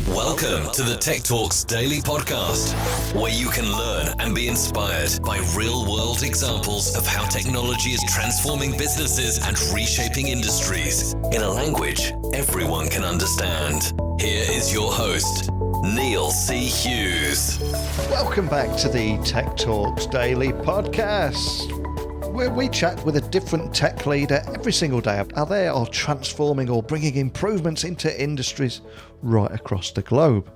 Welcome to the Tech Talks Daily Podcast, where you can learn and be inspired by real-world examples of how technology is transforming businesses and reshaping industries in a language everyone can understand. Here is your host, Neil C. Hughes. Welcome back to the Tech Talks Daily Podcast, where we chat with a different tech leader every single day. How they are transforming or bringing improvements into industries right across the globe.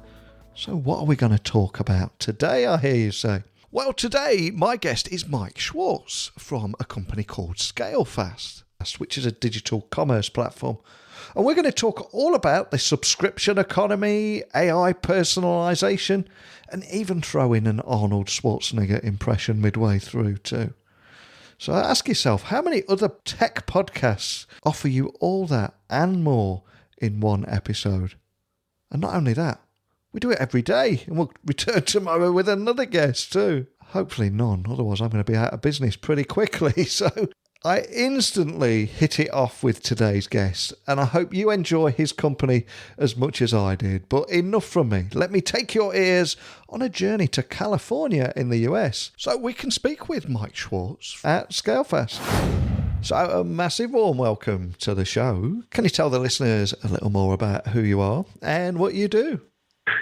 So what are we going to talk about today, I hear you say? Well, today my guest is Mike Schwartz from a company called Scalefast, which is a digital commerce platform. And we're going to talk all about the subscription economy, AI personalization, and even throw in an Arnold Schwarzenegger impression midway through too. So ask yourself, how many other tech podcasts offer you all that and more in one episode? And not only that, we do it every day, and we'll return tomorrow with another guest too. Hopefully none, otherwise I'm going to be out of business pretty quickly. So I instantly hit it off with today's guest, and I hope you enjoy his company as much as I did. But enough from me. Let me take your ears on a journey to California in the US so we can speak with Mike Schwartz at Scalefast. So a massive warm welcome to the show. Can you tell the listeners a little more about who you are and what you do?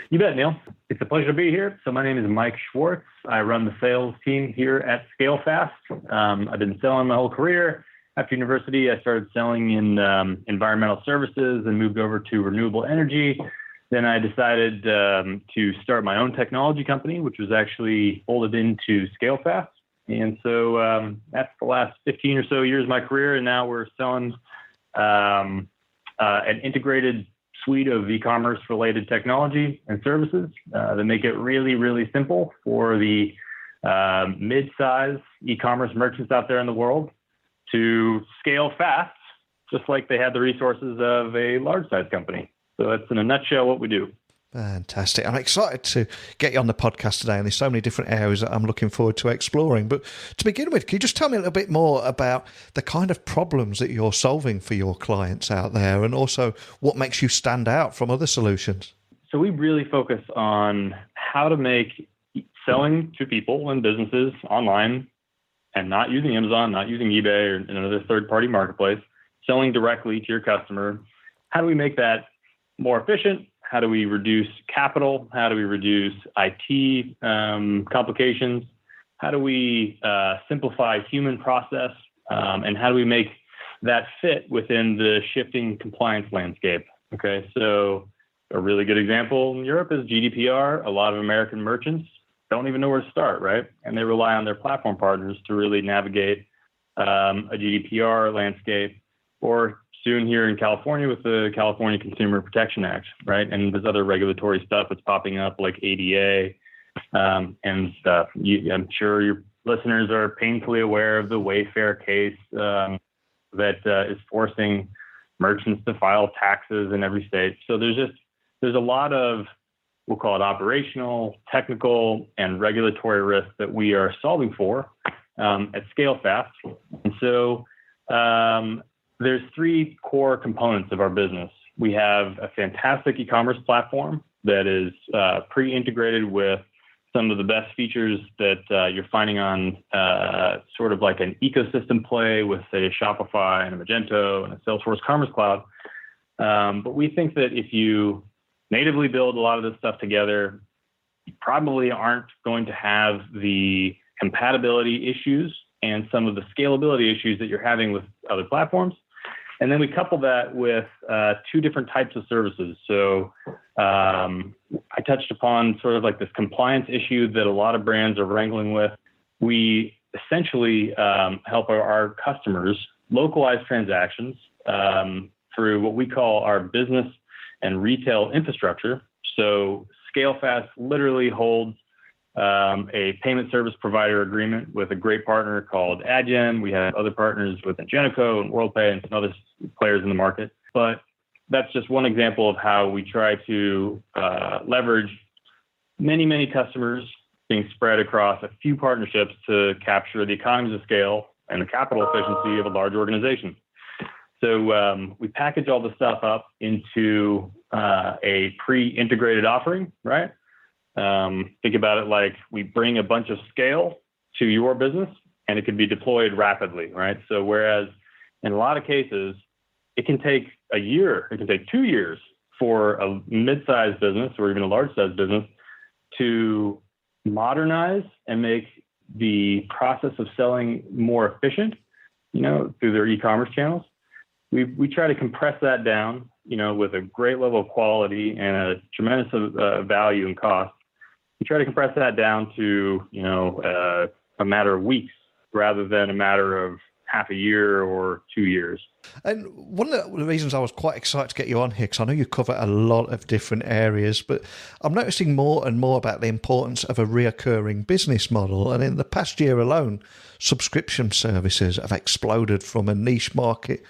You bet, Neil. It's a pleasure to be here. So my name is Mike Schwartz. I run the sales team here at Scalefast. I've been selling my whole career. After university, I started selling in environmental services and moved over to renewable energy. Then I decided to start my own technology company, which was actually folded into Scalefast. And so that's the last 15 or so years of my career. And now we're selling an integrated suite of e-commerce related technology and services that make it really, really simple for the mid-size e-commerce merchants out there in the world to scale fast, just like they had the resources of a large-size company. So that's in a nutshell what we do. Fantastic. I'm excited to get you on the podcast today, and there's so many different areas that I'm looking forward to exploring. But to begin with, can you just tell me a little bit more about the kind of problems that you're solving for your clients out there, and also what makes you stand out from other solutions? So we really focus on how to make selling to people and businesses online and not using Amazon, not using eBay or another third-party marketplace, selling directly to your customer. How do we make that more efficient? How do we reduce capital? How do we reduce IT complications? How do we simplify human process? And how do we make that fit within the shifting compliance landscape? Okay, so a really good example in Europe is GDPR. A lot of American merchants don't even know where to start, right? And they rely on their platform partners to really navigate a GDPR landscape, or soon here in California with the California Consumer Protection Act, right? And there's other regulatory stuff that's popping up like ADA and stuff. I'm sure your listeners are painfully aware of the Wayfair case that is forcing merchants to file taxes in every state. So there's a lot of, we'll call it operational, technical, and regulatory risks that we are solving for at Scalefast. And so there's three core components of our business. We have a fantastic e-commerce platform that is pre-integrated with some of the best features that you're finding on sort of like an ecosystem play with, say, a Shopify and a Magento and a Salesforce Commerce Cloud. But we think that if you natively build a lot of this stuff together, you probably aren't going to have the compatibility issues and some of the scalability issues that you're having with other platforms. And then we couple that with two different types of services. So I touched upon sort of like this compliance issue that a lot of brands are wrangling with. We essentially help our customers localize transactions through what we call our business and retail infrastructure. So Scalefast literally holds a payment service provider agreement with a great partner called Adyen. We have other partners with Ingenico and WorldPay and some other players in the market. But that's just one example of how we try to leverage many, many customers being spread across a few partnerships to capture the economies of scale and the capital efficiency of a large organization. So we package all the stuff up into a pre-integrated offering, right? Think about it like we bring a bunch of scale to your business and it can be deployed rapidly, right? So whereas in a lot of cases, it can take a year, it can take 2 years for a mid-sized business or even a large-sized business to modernize and make the process of selling more efficient, through their e-commerce channels. We try to compress that down, with a great level of quality and a tremendous value and cost. We try to compress that down to, a matter of weeks rather than a matter of half a year or 2 years. And one of the reasons I was quite excited to get you on here, because I know you cover a lot of different areas, but I'm noticing more and more about the importance of a reoccurring business model. And in the past year alone, subscription services have exploded from a niche market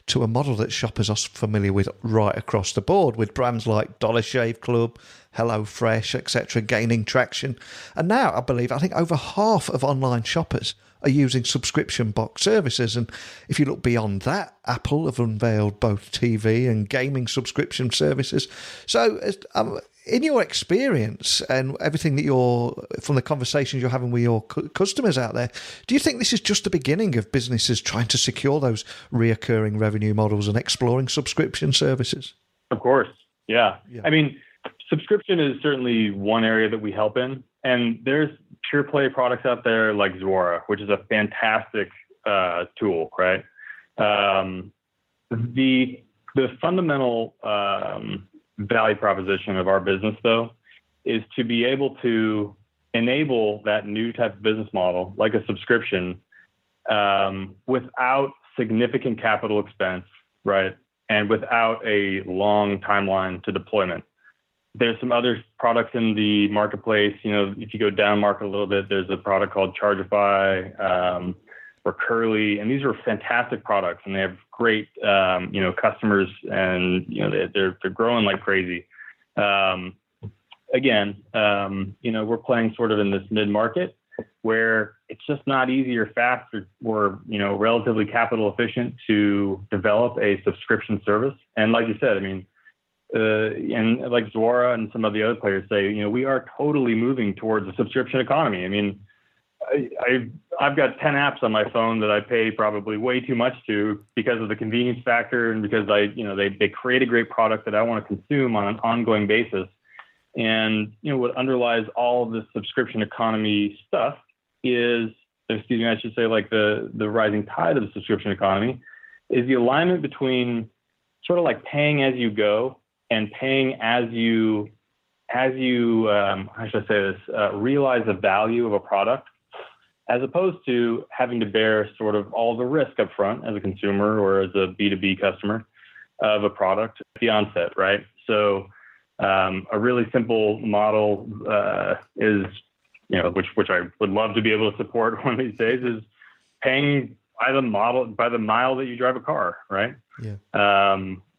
to a model that shoppers are familiar with right across the board, with brands like Dollar Shave Club, HelloFresh, etc., gaining traction. And now, I think over half of online shoppers are using subscription box services. And if you look beyond that, Apple have unveiled both TV and gaming subscription services. So in your experience and everything that from the conversations you're having with your customers out there, do you think this is just the beginning of businesses trying to secure those reoccurring revenue models and exploring subscription services? Of course. Yeah. I mean, subscription is certainly one area that we help in. And there's pure play products out there like Zuora, which is a fantastic tool, right? The fundamental value proposition of our business, though, is to be able to enable that new type of business model, like a subscription, without significant capital expense, right? And without a long timeline to deployment. There's some other products in the marketplace. If you go down market a little bit, there's a product called Chargeify or Curly, and these are fantastic products, and they have great, customers, and they're growing like crazy. Again, we're playing sort of in this mid market where it's just not easy or fast or relatively capital efficient to develop a subscription service. And like you said, I mean. And like Zuora and some of the other players say, we are totally moving towards a subscription economy. I mean, I've got 10 apps on my phone that I pay probably way too much to because of the convenience factor and because they create a great product that I want to consume on an ongoing basis. And, what underlies all of this subscription economy stuff is, I should say, like the rising tide of the subscription economy is the alignment between sort of like paying as you go and paying as you how should I say this, realize the value of a product, as opposed to having to bear sort of all the risk up front as a consumer or as a B2B customer of a product at the onset, right? So a really simple model is, which I would love to be able to support one of these days, is paying by the mile that you drive a car, right? Yeah.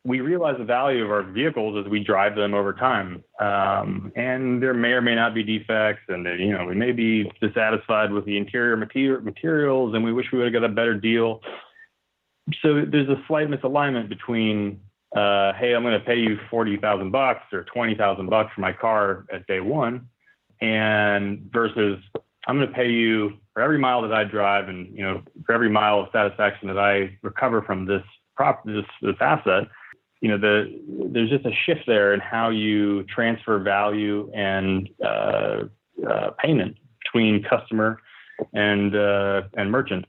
We realize the value of our vehicles as we drive them over time. And there may or may not be defects, and we may be dissatisfied with the interior materials, and we wish we would have got a better deal. So there's a slight misalignment between, hey, I'm going to pay you $40,000 or $20,000 for my car at day one, and versus I'm going to pay you for every mile that I drive, and for every mile of satisfaction that I recover from this asset. There's just a shift there in how you transfer value and payment between customer and merchant.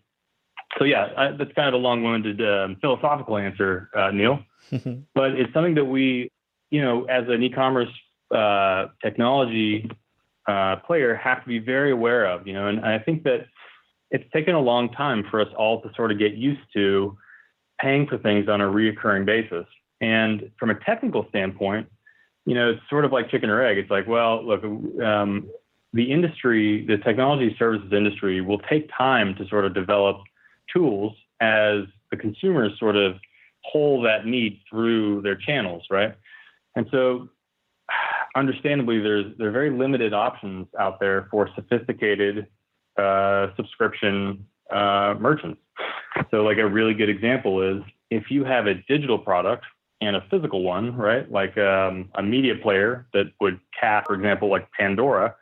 So yeah, that's kind of a long-winded philosophical answer, Neil. But it's something that we, as an e-commerce technology player, have to be very aware of. And I think that it's taken a long time for us all to sort of get used to paying for things on a reoccurring basis. And from a technical standpoint, it's sort of like chicken or egg. It's like, well, look, the industry, the technology services industry will take time to sort of develop tools as the consumers sort of pull that need through their channels, right? And so understandably, there are very limited options out there for sophisticated subscription merchants. So like a really good example is if you have a digital product and a physical one, right? Like a media player that would cap, for example, like Pandora,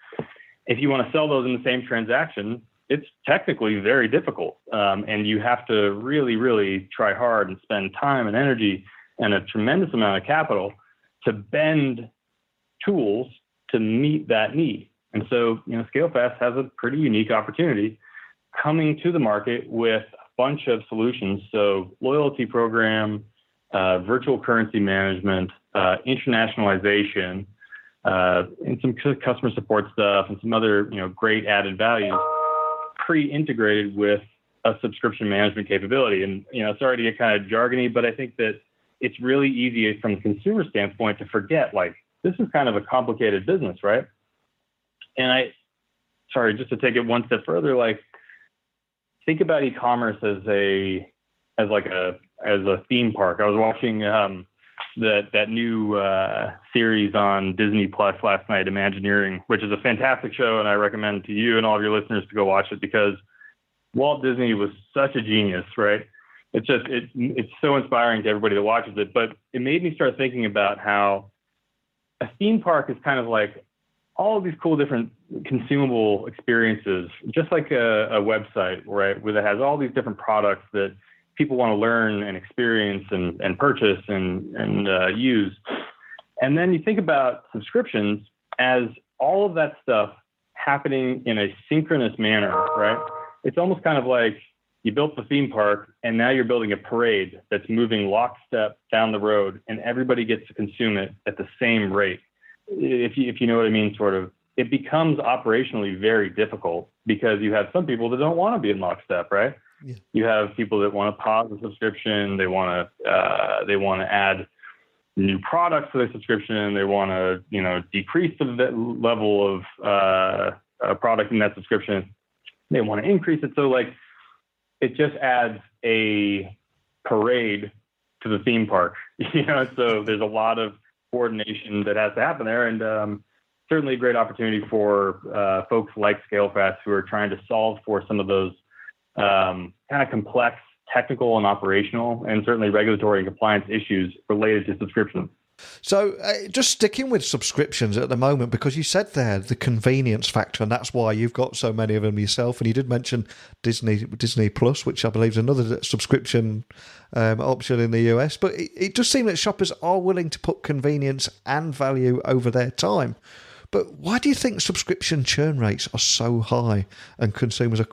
if you want to sell those in the same transaction, it's technically very difficult. And you have to really, really try hard and spend time and energy and a tremendous amount of capital to bend tools to meet that need. And so, Scalefast has a pretty unique opportunity coming to the market with a bunch of solutions. So loyalty program, virtual currency management, internationalization, and some customer support stuff and some other, great added values pre-integrated with a subscription management capability. And, sorry to get kind of jargony, but I think that it's really easy from the consumer standpoint to forget, like, this is kind of a complicated business, right? And just to take it one step further, like, think about e-commerce as a theme park. I was watching that new series on Disney Plus last night, Imagineering, which is a fantastic show, and I recommend to you and all of your listeners to go watch it because Walt Disney was such a genius, right? It's so inspiring to everybody that watches it. But it made me start thinking about how a theme park is kind of like all of these cool different consumable experiences, just like a website, right, where it has all these different products that people want to learn and experience and purchase and use. And then you think about subscriptions as all of that stuff happening in a synchronous manner, right? It's almost kind of like you built the theme park and now you're building a parade that's moving lockstep down the road and everybody gets to consume it at the same rate. If you know what I mean, sort of, it becomes operationally very difficult because you have some people that don't want to be in lockstep, right? Yeah. You have people that want to pause the subscription. They want to add new products to their subscription. They want to, decrease the level of product in that subscription. They want to increase it. So like, it just adds a parade to the theme park, so there's a lot of coordination that has to happen there. And certainly a great opportunity for folks like Scalefast who are trying to solve for some of those kind of complex technical and operational and certainly regulatory and compliance issues related to subscriptions. So just sticking with subscriptions at the moment, because you said there the convenience factor, and that's why you've got so many of them yourself. And you did mention Disney Plus, which I believe is another subscription option in the US. But it does seem that shoppers are willing to put convenience and value over their time. But why do you think subscription churn rates are so high and consumers are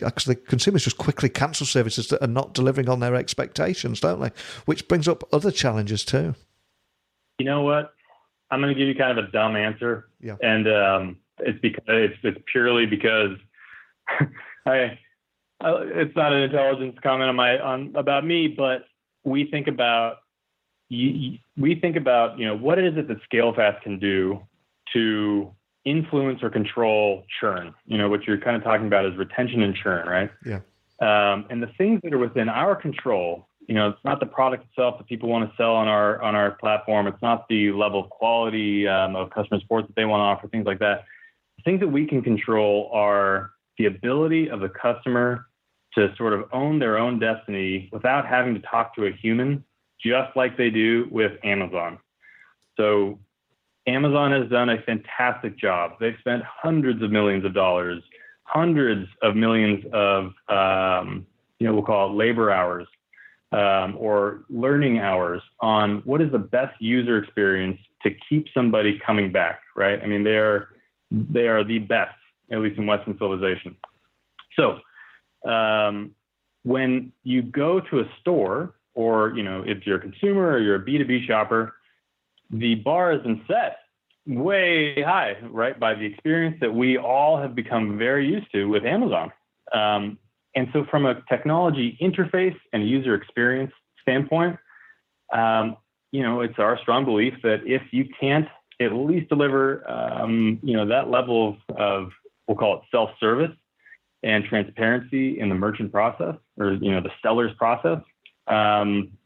actually consumers just quickly cancel services that are not delivering on their expectations, don't they? Which brings up other challenges too. You know what? I'm going to give you kind of a dumb answer. Yeah. And it's purely because it's not an intelligence comment about me, but we think about what is it that Scalefast can do to influence or control churn. What you're kind of talking about is retention and churn, right? Yeah. And the things that are within our control, it's not the product itself that people want to sell on our platform. It's not the level of quality of customer support that they want to offer, things like that. The things that we can control are the ability of the customer to sort of own their own destiny without having to talk to a human, just like they do with Amazon. So Amazon has done a fantastic job. They've spent hundreds of millions of dollars, hundreds of millions of, we'll call it labor hours or learning hours on what is the best user experience to keep somebody coming back, right? I mean, they are the best, at least in Western civilization. So when you go to a store or, if you're a consumer or you're a B2B shopper, the bar has been set way high, right, by the experience that we all have become very used to with Amazon. And so from a technology interface and user experience standpoint, it's our strong belief that if you can't at least deliver, that level of, we'll call it self-service and transparency in the merchant process or, the seller's process,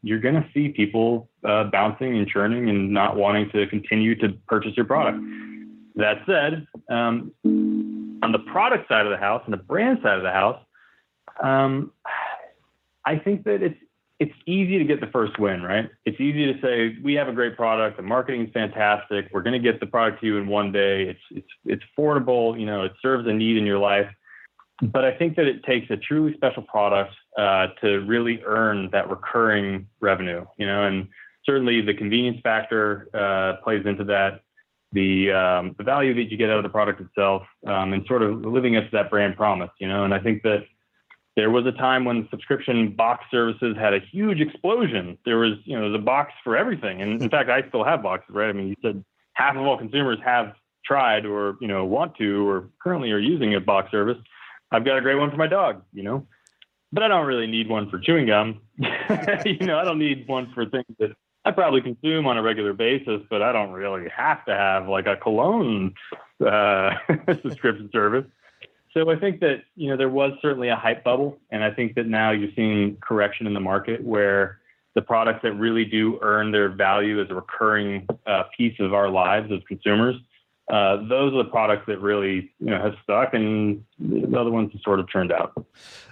you're going to see people bouncing and churning and not wanting to continue to purchase your product. That said, on the product side of the house and the brand side of the house, I think that it's easy to get the first win, right? It's easy to say, we have a great product. The marketing is fantastic. We're going to get the product to you in one day. It's affordable. It serves a need in your life. But I think that it takes a truly special product to really earn that recurring revenue, and certainly the convenience factor plays into that. The value that you get out of the product itself, and sort of living up to that brand promise, and I think that there was a time when subscription box services had a huge explosion. There was, there's a box for everything. And in fact, I still have boxes, right? I mean, you said half of all consumers have tried or, want to, or currently are using a box service. I've got a great one for my dog, but I don't really need one for chewing gum. I don't need one for things that I probably consume on a regular basis, but I don't really have to have like a cologne subscription service. So I think that, there was certainly a hype bubble. And I think that now you're seeing correction in the market where the products that really do earn their value as a recurring piece of our lives as consumers, those are the products that really, have stuck, and the other ones have sort of turned out.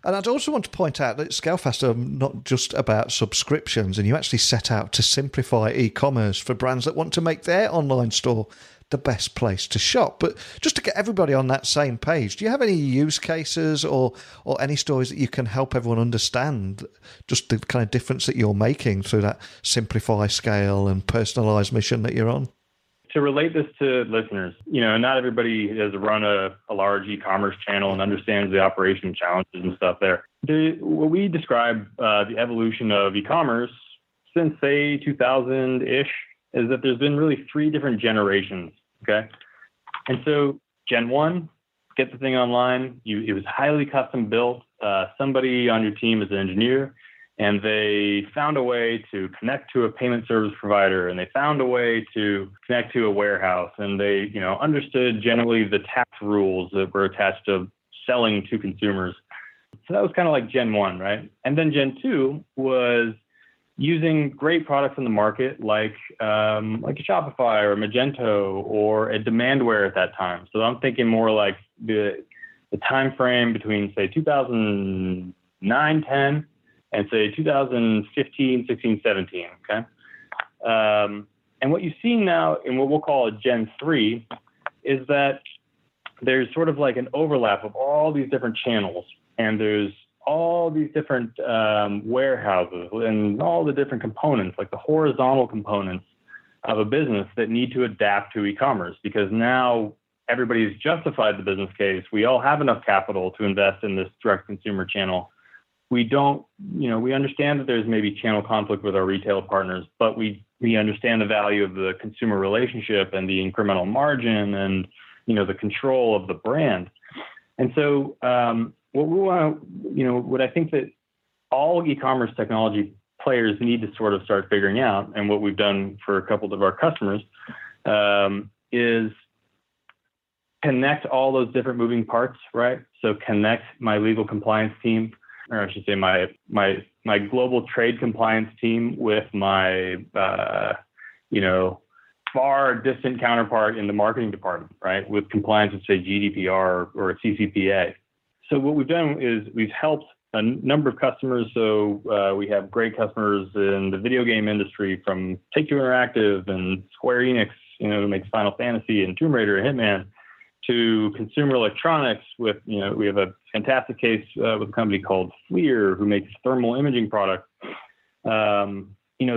And I'd also want to point out that Scalefast are not just about subscriptions, and you actually set out to simplify e-commerce for brands that want to make their online store the best place to shop. But just to get everybody on that same page, do you have any use cases or any stories that you can help everyone understand just the kind of difference that you're making through that simplify, scale, and personalized mission that you're on? To relate this to listeners, not everybody has run a large e-commerce channel and understands the operation challenges and stuff there. What we describe the evolution of e-commerce since, say, 2000-ish, is that there's been really 3 different generations, okay? And so Gen 1, get the thing online. It was highly custom built. Somebody on your team is an engineer, and they found a way to connect to a payment service provider, and they found a way to connect to a warehouse, and they, understood generally the tax rules that were attached to selling to consumers. So that was kind of like Gen 1, right? And then Gen 2 was using great products in the market like a Shopify or Magento or a Demandware at that time. So I'm thinking more like the time frame between, say, 2009, 10, and say 2015, 16, 17, okay? And what you've seen now in what we'll call a Gen 3 is that there's sort of like an overlap of all these different channels, and there's all these different warehouses and all the different components, like the horizontal components of a business that need to adapt to e-commerce, because now everybody's justified the business case. We all have enough capital to invest in this direct consumer channel. We don't, we understand that there's maybe channel conflict with our retail partners, but we understand the value of the consumer relationship and the incremental margin and, the control of the brand. And so, what we want to, what I think that all e-commerce technology players need to sort of start figuring out, and what we've done for a couple of our customers, is connect all those different moving parts, right? So connect my legal compliance team, or I should say my global trade compliance team with my, far distant counterpart in the marketing department, right? With compliance with, say, GDPR or CCPA. So what we've done is we've helped a number of customers. So we have great customers in the video game industry, from Take-Two Interactive and Square Enix, who makes Final Fantasy and Tomb Raider and Hitman, to consumer electronics with, we have a fantastic case with a company called FLIR, who makes thermal imaging products.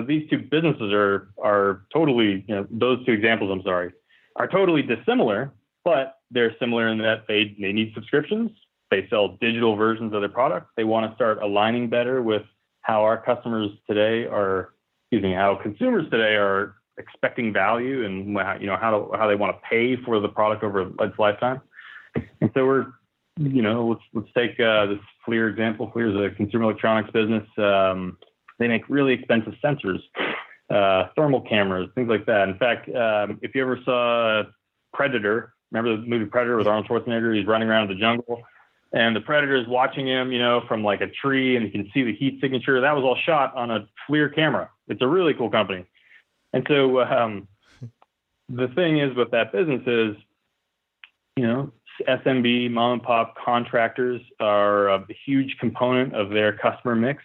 These two businesses are totally, those two examples, are totally dissimilar, but they're similar in that they need subscriptions. They sell digital versions of their products. They want to start aligning better with how our customers today are, how consumers today are expecting value, and how they want to pay for the product over its lifetime. And so we're, let's take this FLIR example. FLIR is a consumer electronics business. They make really expensive sensors, thermal cameras, things like that. In fact, if you ever saw Predator, remember the movie Predator with Arnold Schwarzenegger? He's running around in the jungle, and the Predator is watching him, from like a tree, and you can see the heat signature. That was all shot on a FLIR camera. It's a really cool company. And so the thing is with that business is, SMB, mom and pop contractors are a huge component of their customer mix.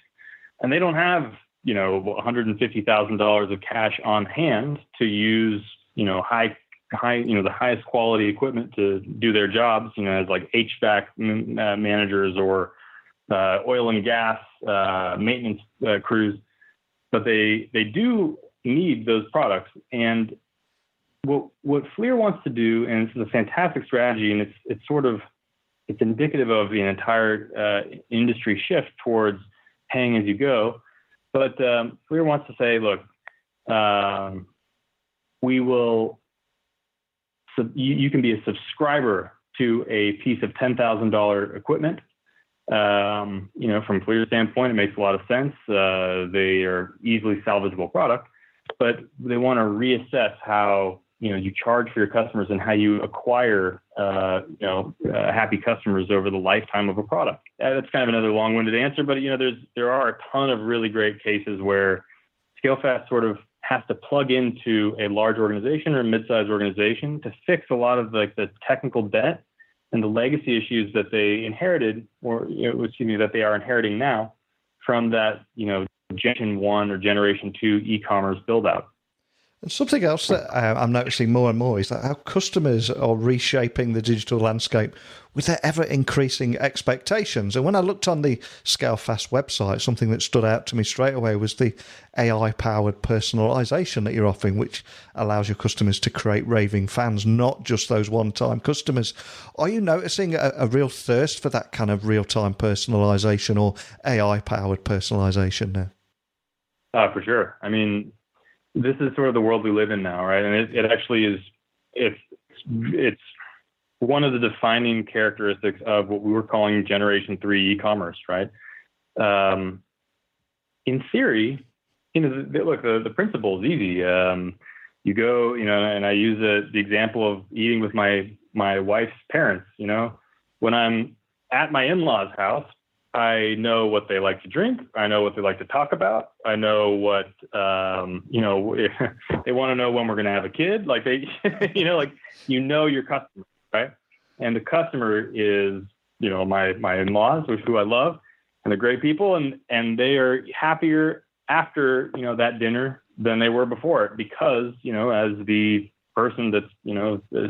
and they don't have, $150,000 of cash on hand to use, high, the highest quality equipment to do their jobs, as like HVAC managers or oil and gas maintenance crews, but they do need those products. And what FLIR wants to do, and this is a fantastic strategy, and it's indicative of the entire industry shift towards paying as you go. But FLIR wants to say, look, we will. So you can be a subscriber to a piece of $10,000 equipment. From FLIR's standpoint, it makes a lot of sense. They are easily salvageable product, but they want to reassess how you charge for your customers and how you acquire happy customers over the lifetime of a product. That's kind of another long-winded answer, but there are a ton of really great cases where Scalefast sort of has to plug into a large organization or a mid-sized organization to fix a lot of the technical debt and the legacy issues that they inherited, or that they are inheriting now from that Generation 1 or Generation 2 e-commerce build-out. And something else that I'm noticing more and more is that how customers are reshaping the digital landscape with their ever-increasing expectations. And when I looked on the Scalefast website, something that stood out to me straight away was the AI-powered personalization that you're offering, which allows your customers to create raving fans, not just those one-time customers. Are you noticing a real thirst for that kind of real-time personalization or AI-powered personalization now? For sure. I mean, this is sort of the world we live in now, right? And it actually is, it's one of the defining characteristics of what we were calling Generation 3 e-commerce, right? In theory, the principle is easy. You go, and I use the example of eating with my wife's parents. When I'm at my in-laws' house, I know what they like to drink. I know what they like to talk about. I know what, they want to know when we're going to have a kid. Like your customer, right? And the customer is, my in-laws, who I love, and they're great people. And they are happier after, that dinner than they were before it because, as the person that's,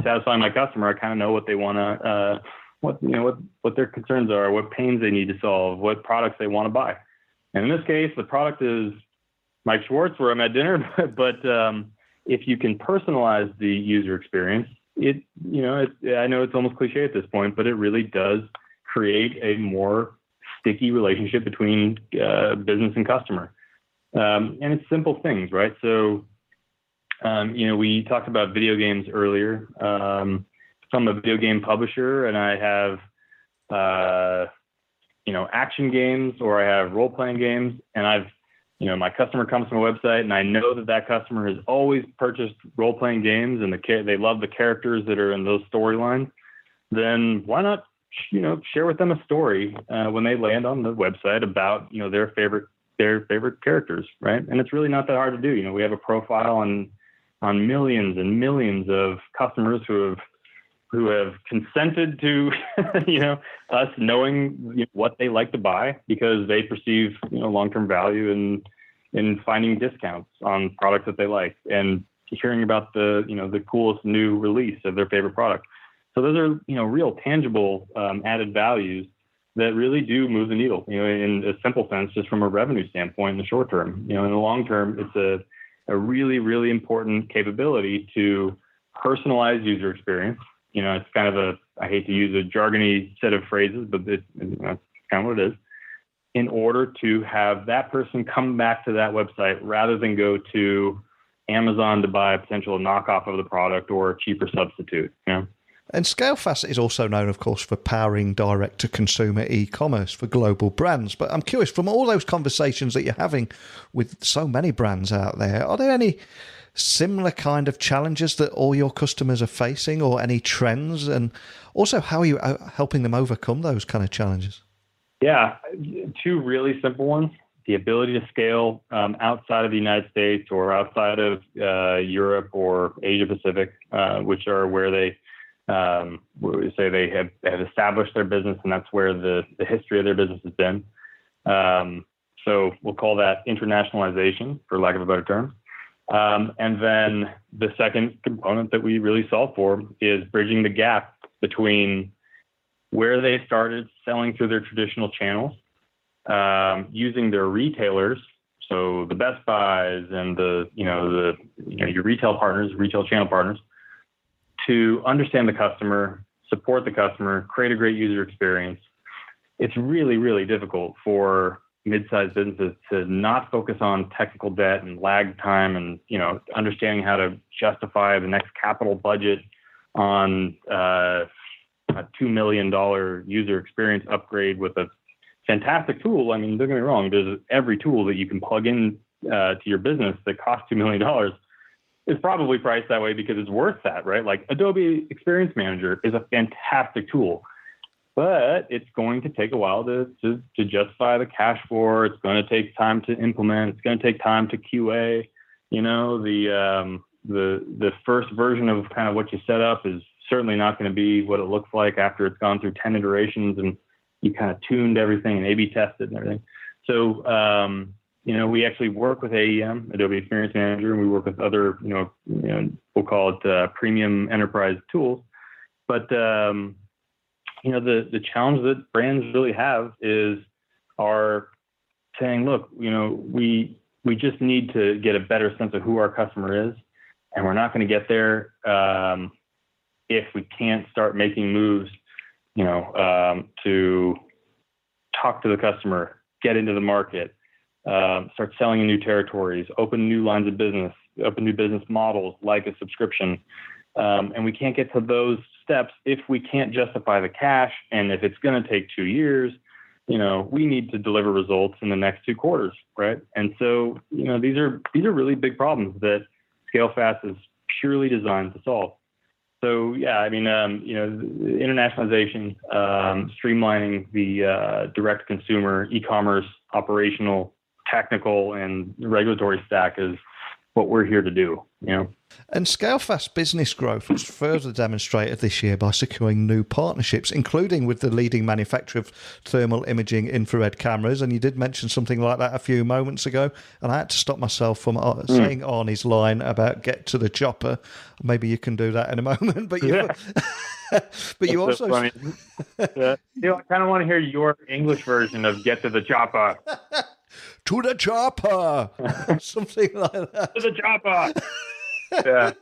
satisfying my customer, I kind of know what they want to, what their concerns are, what pains they need to solve, what products they want to buy. And in this case, the product is Mike Schwartz, where I'm at dinner. But if you can personalize the user experience, I know it's almost cliche at this point, but it really does create a more sticky relationship between business and customer. And it's simple things, right? So, we talked about video games earlier. I'm a video game publisher, and I have, action games, or I have role-playing games, and I've, my customer comes to my website, and I know that customer has always purchased role-playing games, and they love the characters that are in those storylines. Then why not, share with them a story when they land on the website about, their favorite characters, right? And it's really not that hard to do. We have a profile on millions and millions of customers who have consented to, us knowing what they like to buy because they perceive, long-term value in finding discounts on products that they like and hearing about the coolest new release of their favorite product. So those are, real tangible added values that really do move the needle, in a simple sense, just from a revenue standpoint in the short term. In the long term, it's a really, really important capability to personalize user experience. It's kind of I hate to use a jargony set of phrases, but that's kind of what it is, in order to have that person come back to that website rather than go to Amazon to buy a potential knockoff of the product or a cheaper substitute. And Scalefast is also known, of course, for powering direct-to-consumer e-commerce for global brands. But I'm curious, from all those conversations that you're having with so many brands out there, are there any similar kind of challenges that all your customers are facing, or any trends? And also, how are you helping them overcome those kind of challenges? Yeah, two really simple ones. The ability to scale outside of the United States or outside of Europe or Asia Pacific, which are where they say they have established their business, and that's where the history of their business has been. So we'll call that internationalization, for lack of a better term. And then the second component that we really solve for is bridging the gap between where they started selling through their traditional channels, using their retailers, so the Best Buys and your retail partners, retail channel partners, to understand the customer, support the customer, create a great user experience. It's really, really difficult for mid-sized businesses to not focus on technical debt and lag time and, understanding how to justify the next capital budget on a $2 million user experience upgrade with a fantastic tool. I mean, don't get me wrong, there's every tool that you can plug in to your business that costs $2 million is probably priced that way because it's worth that, right? Like Adobe Experience Manager is a fantastic tool, but it's going to take a while to justify the cash for. It's going to take time to implement. It's going to take time to QA. The first version of kind of what you set up is certainly not going to be what it looks like after it's gone through 10 iterations and you kind of tuned everything and A/B tested and everything. So, we actually work with AEM, Adobe Experience Manager, and we work with other, we'll call it premium enterprise tools. But the challenge that brands really have are saying, look, we just need to get a better sense of who our customer is, and we're not going to get there if we can't start making moves, to talk to the customer, get into the market, start selling in new territories, open new lines of business, open new business models like a subscription. And we can't get to those steps if we can't justify the cash. And if it's going to take 2 years, we need to deliver results in the next 2 quarters, right? And so, these are really big problems that Scalefast is purely designed to solve. So yeah, I mean, internationalization, streamlining the direct consumer, e-commerce, operational, technical, and regulatory stack is what we're here to do. And Scalefast business growth was further demonstrated this year by securing new partnerships, including with the leading manufacturer of thermal imaging infrared cameras. And you did mention something like that a few moments ago, and I had to stop myself from saying Arnie's line about get to the chopper. Maybe you can do that in a moment, but you but you also I kind of want to hear your English version of get to the chopper. To the chopper, something like that. To the chopper. Yeah.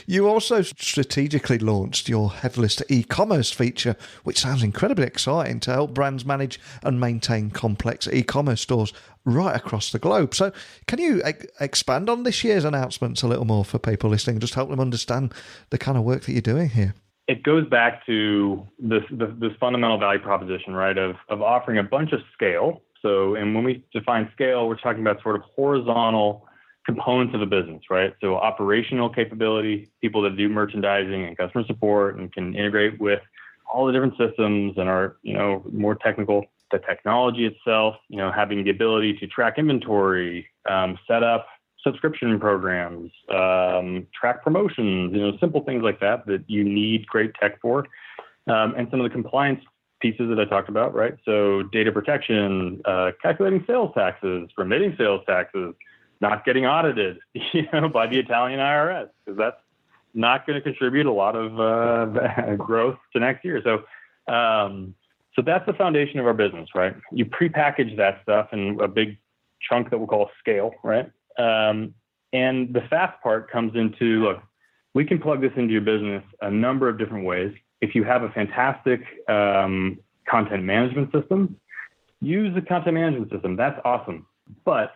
You also strategically launched your headless e-commerce feature, which sounds incredibly exciting to help brands manage and maintain complex e-commerce stores right across the globe. So can you expand on this year's announcements a little more for people listening, just help them understand the kind of work that you're doing here? It goes back to this fundamental value proposition, right, of offering a bunch of scale. So, and when we define scale, we're talking about sort of horizontal components of a business, right? So operational capability, people that do merchandising and customer support and can integrate with all the different systems and are, more technical. The technology itself, having the ability to track inventory, set up subscription programs, track promotions, simple things like that you need great tech for. And some of the compliance pieces that I talked about, right? So data protection, calculating sales taxes, remitting sales taxes, not getting audited, by the Italian IRS, because that's not going to contribute a lot of growth to next year. So that's the foundation of our business, right? You prepackage that stuff in a big chunk that we'll call scale, right? And the fast part comes into, look, we can plug this into your business a number of different ways. If you have a fantastic content management system, use the content management system. That's awesome. But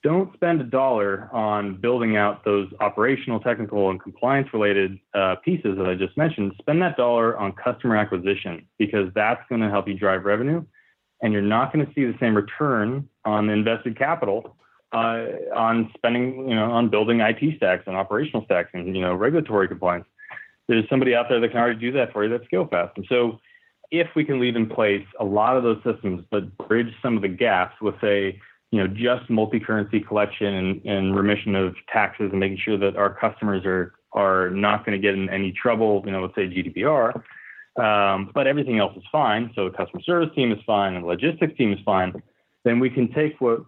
don't spend $1 on building out those operational, technical, and compliance-related pieces that I just mentioned. Spend that $1 on customer acquisition, because that's going to help you drive revenue, and you're not going to see the same return on the invested capital on spending, on building IT stacks and operational stacks and, regulatory compliance. There's somebody out there that can already do that for you. That's Scalefast. And so if we can leave in place a lot of those systems, but bridge some of the gaps with just multi-currency collection and remission of taxes and making sure that our customers are not going to get in any trouble, let's say GDPR, but everything else is fine. So the customer service team is fine and the logistics team is fine. then we can take what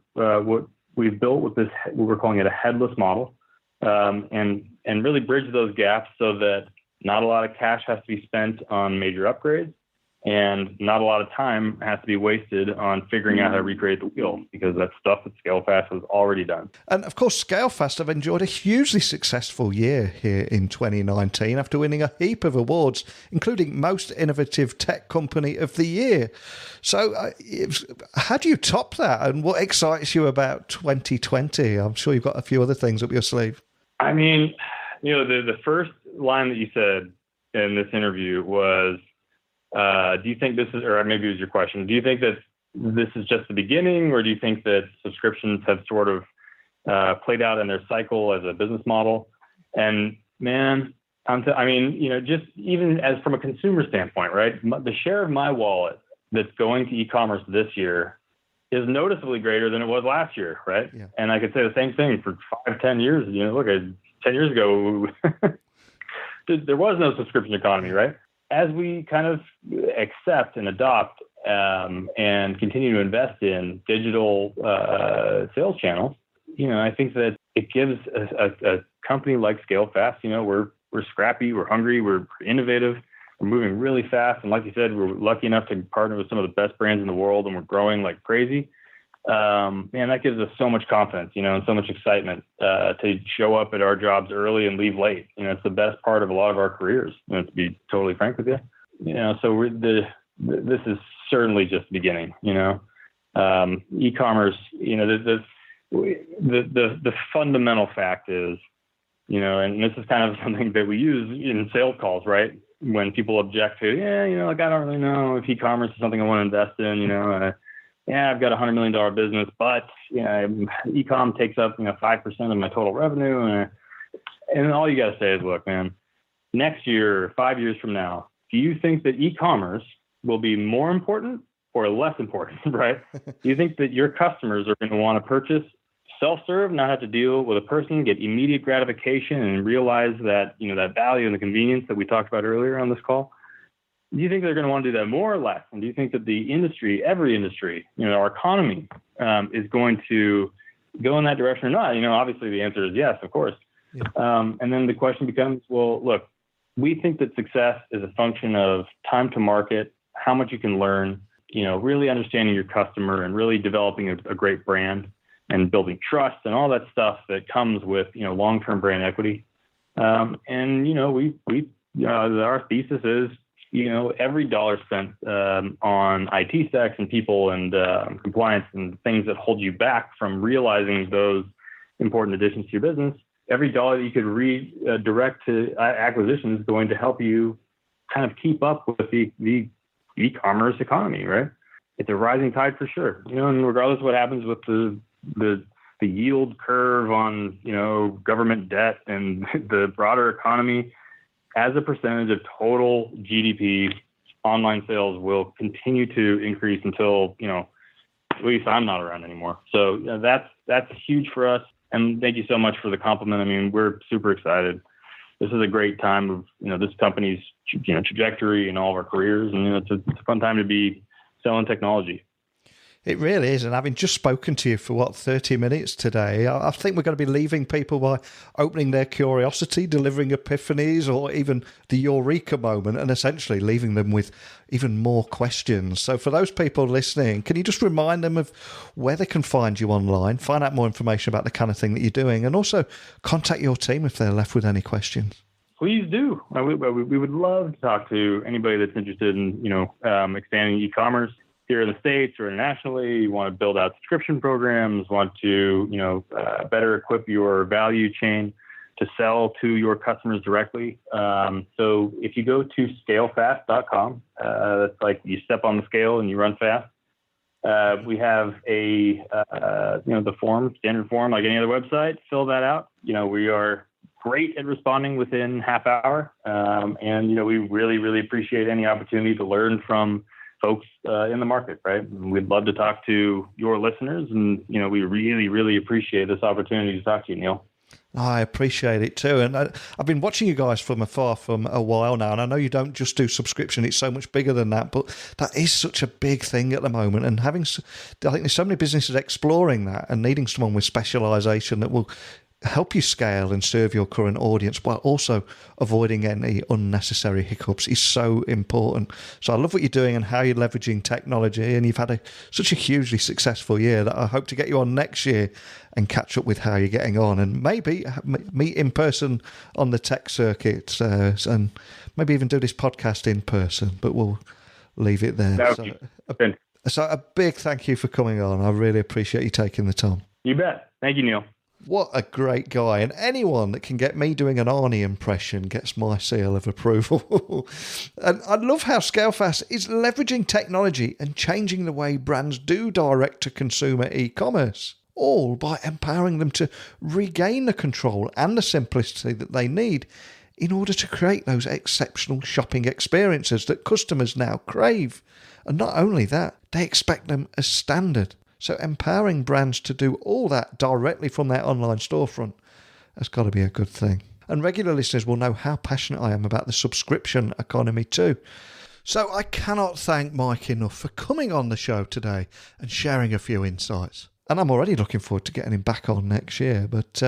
we've built with this, what we're calling it a headless model, and really bridge those gaps so that not a lot of cash has to be spent on major upgrades, and not a lot of time has to be wasted on figuring out how to recreate the wheel, because that's stuff that Scalefast has already done. And of course, Scalefast have enjoyed a hugely successful year here in 2019 after winning a heap of awards, including Most Innovative Tech Company of the Year. So how do you top that, and what excites you about 2020? I'm sure you've got a few other things up your sleeve. I mean, the first line that you said in this interview was, do you think this is, or maybe it was your question, do you think that this is just the beginning, or do you think that subscriptions have sort of played out in their cycle as a business model? And man, just even as from a consumer standpoint, right? The share of my wallet that's going to e-commerce this year is noticeably greater than it was last year, right? Yeah. And I could say the same thing for 5-10 years. Look, 10 years ago, there was no subscription economy, right? As we kind of accept and adopt and continue to invest in digital sales channels, I think that it gives a company like Scalefast, we're scrappy, we're hungry, we're innovative, we're moving really fast. And like you said, we're lucky enough to partner with some of the best brands in the world, and we're growing like crazy. That gives us so much confidence, and so much excitement to show up at our jobs early and leave late. It's the best part of a lot of our careers, to be totally frank with you. So this is certainly just the beginning. E-commerce, the fundamental fact is, and this is kind of something that we use in sales calls, right? When people object to, I don't really know if e-commerce is something I want to invest in, I've got a $100 million business, but e-com takes up 5% of my total revenue, and all you got to say is, look, man, next year, 5 years from now, do you think that e-commerce will be more important or less important, right? Do you think that your customers are going to want to purchase self-serve, not have to deal with a person, get immediate gratification, and realize that that value and the convenience that we talked about earlier on this call? Do you think they're going to want to do that more or less? And do you think that the industry, every industry, our economy is going to go in that direction or not? Obviously the answer is yes, of course. Yeah. And then the question becomes, well, look, we think that success is a function of time to market, how much you can learn, really understanding your customer and really developing a great brand and building trust and all that stuff that comes with, long-term brand equity. Our thesis is, every dollar spent on IT stacks and people and compliance and things that hold you back from realizing those important additions to your business, every dollar that you could redirect to acquisition is going to help you kind of keep up with the e-commerce economy, right? It's a rising tide for sure. And regardless of what happens with the yield curve on, government debt and the broader economy, as a percentage of total GDP, online sales will continue to increase until, at least I'm not around anymore. So that's huge for us. And thank you so much for the compliment. I mean, we're super excited. This is a great time of, this company's, trajectory and all of our careers. And, it's a fun time to be selling technology. It really is. And having just spoken to you for 30 minutes today, I think we're going to be leaving people by opening their curiosity, delivering epiphanies, or even the eureka moment, and essentially leaving them with even more questions. So for those people listening, can you just remind them of where they can find you online, find out more information about the kind of thing that you're doing, and also contact your team if they're left with any questions? Please do. We would love to talk to anybody that's interested in, expanding e-commerce here in the States or internationally. You want to build out subscription programs, want to, better equip your value chain to sell to your customers directly. So if you go to scalefast.com, that's like you step on the scale and you run fast. We have the form, standard form, like any other website. Fill that out. We are great at responding within half hour. And we really, really appreciate any opportunity to learn from folks in the market, right? We'd love to talk to your listeners, and we really, really appreciate this opportunity to talk to you, Neil. I appreciate it too. And I've been watching you guys from afar from a while now. And I know you don't just do subscription. It's so much bigger than that. But that is such a big thing at the moment. And I think there's so many businesses exploring that and needing someone with specialization that will help you scale and serve your current audience while also avoiding any unnecessary hiccups is so important. So I love what you're doing and how you're leveraging technology, and you've had such a hugely successful year that I hope to get you on next year and catch up with how you're getting on, and maybe meet in person on the tech circuit, and maybe even do this podcast in person, but we'll leave it there. So a big thank you for coming on. I really appreciate you taking the time. You bet. Thank you, Neil. What a great guy. And anyone that can get me doing an Arnie impression gets my seal of approval. And I love how Scalefast is leveraging technology and changing the way brands do direct-to-consumer e-commerce, all by empowering them to regain the control and the simplicity that they need in order to create those exceptional shopping experiences that customers now crave. And not only that, they expect them as standard. So empowering brands to do all that directly from their online storefront has got to be a good thing. And regular listeners will know how passionate I am about the subscription economy too. So I cannot thank Mike enough for coming on the show today and sharing a few insights. And I'm already looking forward to getting him back on next year. But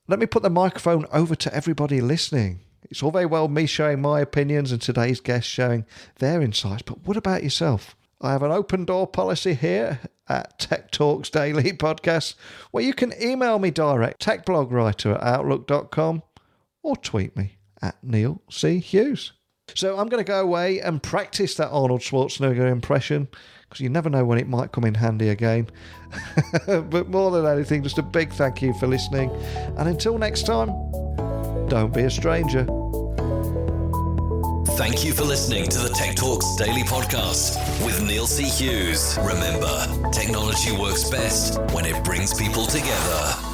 let me put the microphone over to everybody listening. It's all very well me sharing my opinions and today's guests sharing their insights, but what about yourself? I have an open door policy here at Tech Talks Daily Podcast, where you can email me direct, techblogwriter@outlook.com, or tweet me at Neil C. Hughes. So I'm going to go away and practice that Arnold Schwarzenegger impression, because you never know when it might come in handy again. But more than anything, just a big thank you for listening. And until next time, don't be a stranger. Thank you for listening to the Tech Talks Daily Podcast with Neil C. Hughes. Remember, technology works best when it brings people together.